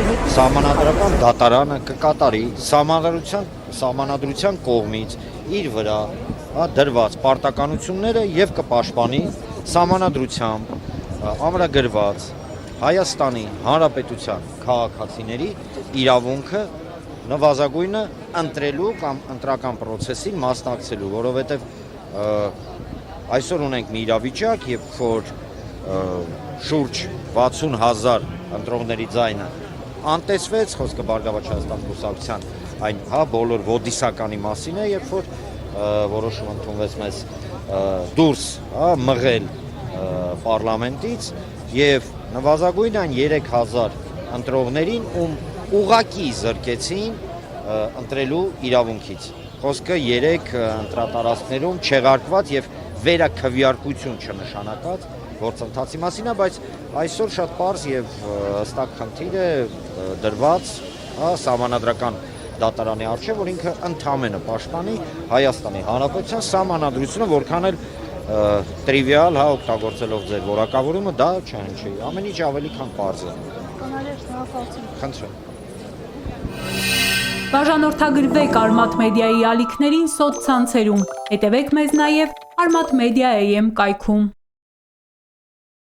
Սահմանադրական դատարանը կկատարի սահմանադրության կողմից իր վրա դրված պարտականությունները եւ կպաշտպանի սահմանադրությամբ ամրագրված Հայաստանի Հանրապետության քաղաքացիների իրավունքը նվազագույնը ընտրելու կամ ընտրական process-ին մասնակցելու, որովհետեւ այսօր ունենք մի իրավիճակ, երբ որ շուրջ 60,000 ընտրողների ձայնը անտեսվեց, խոսքը Բարգավաճ Հայաստան կուսակցության այն բոլոր ոդիսականի մասին է, երբ որ որոշում ընդունվեց մեզ դուրս մղել պարլամենտից եւ նվազագույնն այն 3,000 ընտրողներին, ում ուղղակի զրկեցին ընտրելու իրավունքից։ Խոսքը 3 ընտրատարածքներում չեղարկված եւ վերաքվեարկություն չնշանակած գործընթացի մասին է, բայց այսօր շատ պարզ եւ հստակ խնդիր է դրված սահմանադրական դատարանի առջեւ, որ ինքը ընդհանրապես պաշտպանի Հայաստանի Հանրապետության սահմանադրությունը, որքան էլ տրիվիալ, օգտագործելով ձեր որակավորումը, դա չհնչի։ Ամեն ինչ ավելի քան պարզ է։ Խնդրեմ։ Բաժանորդագրվեք Արմաթ մեդիայի ալիքներին սոցցանցերում, հետևեք մեզ նաև Արմաթ Մեդիա AM կայքում։